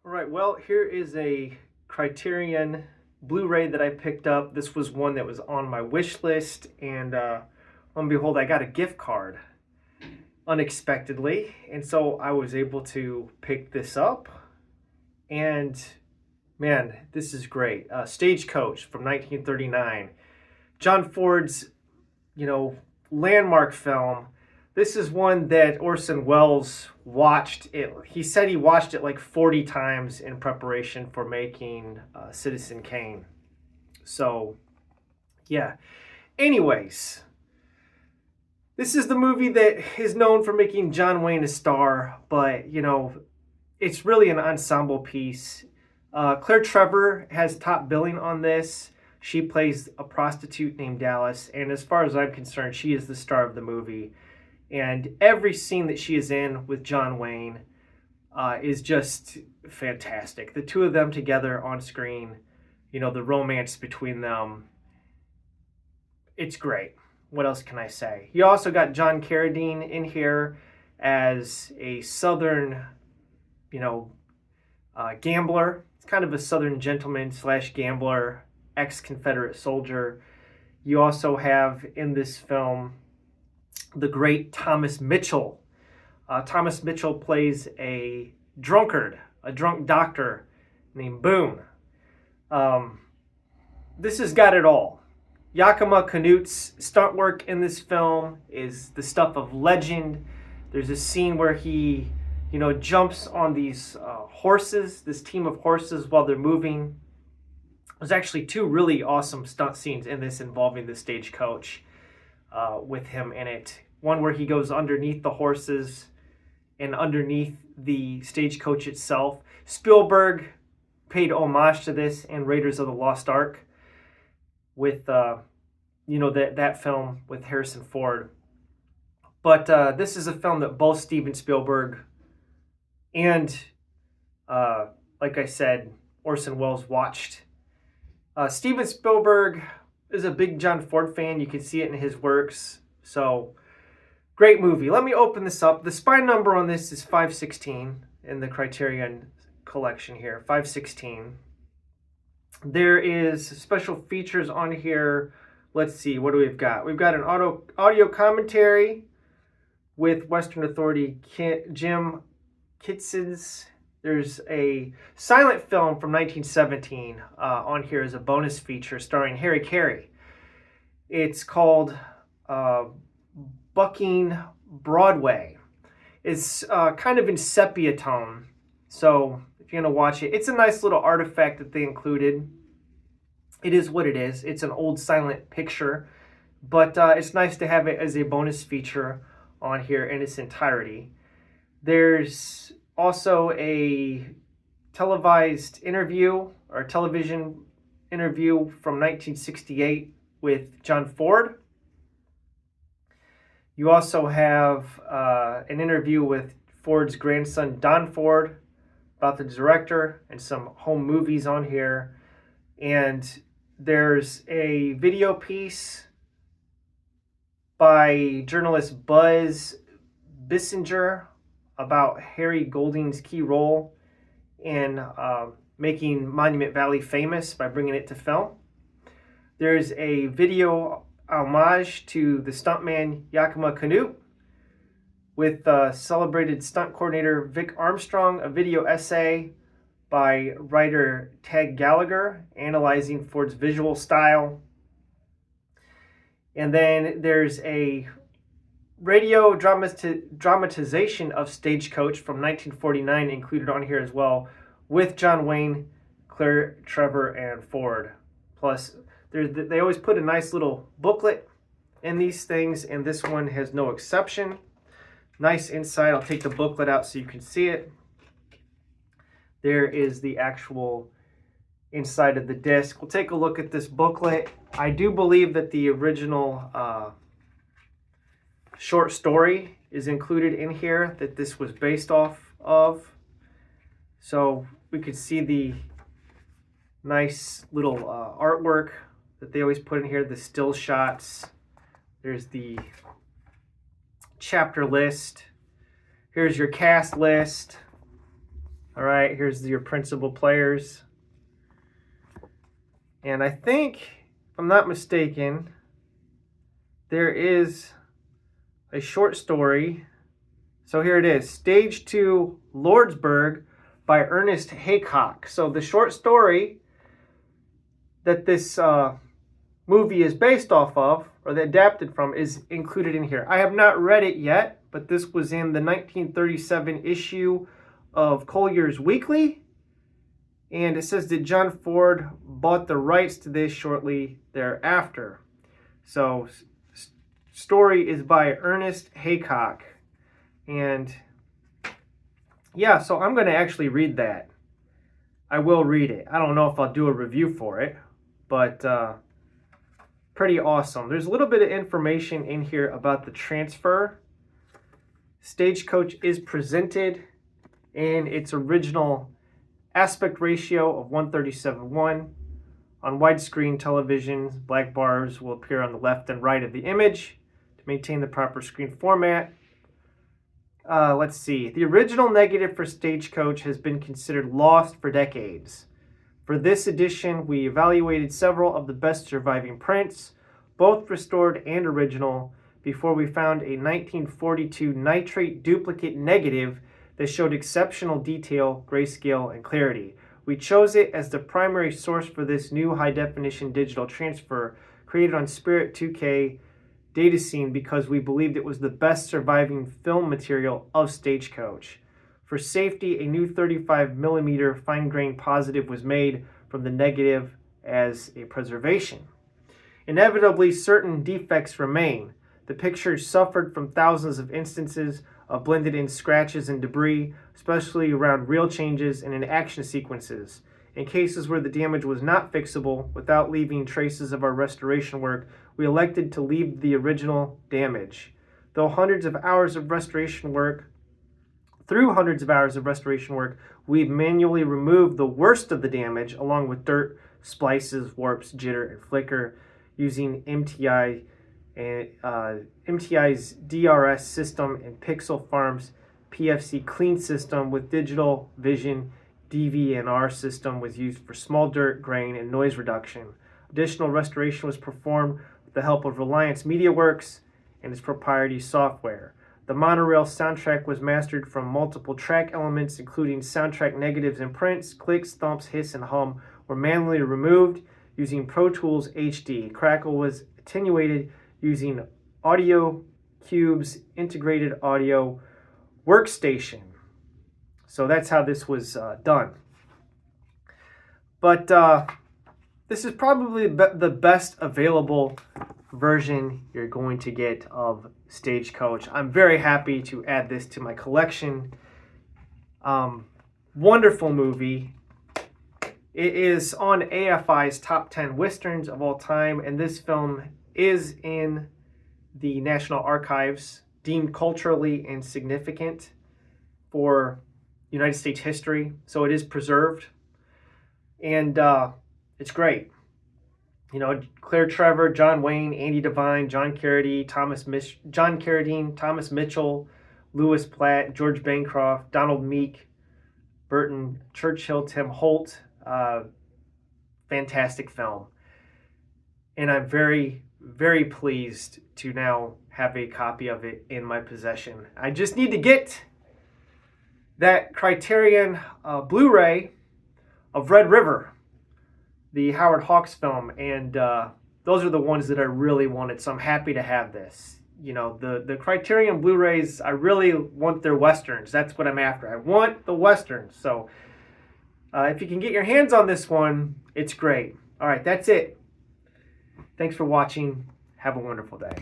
All right, well, here is a Criterion Blu-ray that I picked up. This was one that was on my wish list, and lo and behold, I got a gift card unexpectedly, and so I was able to pick this up. And man, this is great. Stagecoach from 1939, John Ford's, landmark film. This is one that Orson Welles watched. He said he watched it like 40 times in preparation for making Citizen Kane. So, yeah. Anyways, this is the movie that is known for making John Wayne a star, but, it's really an ensemble piece. Clair Trevor has top billing on this. She plays a prostitute named Dallas, and as far as I'm concerned, she is the star of the movie. And every scene that she is in with John Wayne is just fantastic. The two of them together on screen, the romance between them, it's great. What else can I say? You also got John Carradine in here as a Southern, gambler. It's kind of a Southern gentleman / gambler, ex-Confederate soldier. You also have in this film the great Thomas Mitchell. Thomas Mitchell plays a drunk doctor named Boone. This has got it all. Yakima Canute's stunt work in this film is the stuff of legend. There's a scene where he, jumps on these horses, this team of horses while they're moving. There's actually two really awesome stunt scenes in this involving the stagecoach with him in it. One where he goes underneath the horses and underneath the stagecoach itself. Spielberg paid homage to this in Raiders of the Lost Ark with, that film with Harrison Ford. But this is a film that both Steven Spielberg and, like I said, Orson Welles watched. Steven Spielberg is a big John Ford fan. You can see it in his works. So, great movie. Let me open this up. The spine number on this is 516 in the Criterion collection here, 516. There is special features on here. Let's see, what do we've got? We've got an audio commentary with Western Authority Jim Kitson's. There's a silent film from 1917 on here as a bonus feature starring Harry Carey. It's called Bucking Broadway. It's kind of in sepia tone, so if you're going to watch it, it's a nice little artifact that they included. It is what it is. It's an old silent picture, but it's nice to have it as a bonus feature on here in its entirety. There's also a televised interview or television interview from 1968 with John Ford. You also have an interview with Ford's grandson, Don Ford, about the director and some home movies on here. And there's a video piece by journalist Buzz Bissinger about Harry Golding's key role in making Monument Valley famous by bringing it to film. There's a video homage to the stuntman Yakima Canute with celebrated stunt coordinator Vic Armstrong, a video essay by writer Ted Gallagher analyzing Ford's visual style. And then there's a radio dramatization of Stagecoach from 1949 included on here as well, with John Wayne, Clair Trevor, and Ford. Plus, they always put a nice little booklet in these things, and this one has no exception. Nice inside. I'll take the booklet out so you can see it. There is the actual inside of the disc. We'll take a look at this booklet. I do believe that the original short story is included in here that this was based off of. So we could see the nice little artwork that they always put in here, the still shots. There's the chapter list. Here's your cast list. All right, here's your principal players. And I think, if I'm not mistaken, there is a short story. So here it is, Stage 2, Lordsburg by Ernest Haycock. So the short story that this movie is based off of, or that adapted from, is included in here. I have not read it yet, but this was in the 1937 issue of Collier's Weekly. And it says that John Ford bought the rights to this shortly thereafter. So, story is by Ernest Haycock. And yeah, so I'm going to actually read that. I will read it. I don't know if I'll do a review for it, but pretty awesome. There's a little bit of information in here about the transfer. Stagecoach is presented in its original aspect ratio of 1:37:1. On widescreen television, black bars will appear on the left and right of the image to maintain the proper screen format. Let's see. The original negative for Stagecoach has been considered lost for decades. For this edition, we evaluated several of the best surviving prints, both restored and original, before we found a 1942 nitrate duplicate negative that showed exceptional detail, grayscale, and clarity. We chose it as the primary source for this new high-definition digital transfer created on Spirit 2K data scene because we believed it was the best surviving film material of Stagecoach. For safety, a new 35mm fine-grained positive was made from the negative as a preservation. Inevitably, certain defects remain. The picture suffered from thousands of instances of blended-in scratches and debris, especially around reel changes and in action sequences. In cases where the damage was not fixable, without leaving traces of our restoration work, we elected to leave the original damage. Through hundreds of hours of restoration work, we've manually removed the worst of the damage, along with dirt, splices, warps, jitter, and flicker, using MTI's DRS system and Pixel Farm's PFC Clean system with Digital Vision DVNR system was used for small dirt, grain, and noise reduction. Additional restoration was performed with the help of Reliance MediaWorks and its proprietary software. The monorail soundtrack was mastered from multiple track elements, including soundtrack negatives and prints. Clicks, thumps, hiss, and hum were manually removed using Pro Tools HD. Crackle was attenuated using Audio Cube's integrated audio workstation. So that's how this was done. But this is probably the best available version you're going to get of Stagecoach. I'm very happy to add this to my collection. Wonderful movie. It is on AFI's top 10 westerns of all time, and this film is in the National Archives, deemed culturally insignificant for United States history, so it is preserved, and it's great. You know, Clair Trevor, John Wayne, Andy Devine, John Carradine, Thomas Mitchell, Louise Platt, George Bancroft, Donald Meek, Berton Churchill, Tim Holt. Fantastic film. And I'm very, very pleased to now have a copy of it in my possession. I just need to get that Criterion Blu-ray of Red River, the Howard Hawks film, and those are the ones that I really wanted, so I'm happy to have this. You know, the Criterion Blu-rays, I really want their westerns. That's what I'm after. I want the westerns. So if you can get your hands on this one, it's great. All right, that's it. Thanks for watching. Have a wonderful day.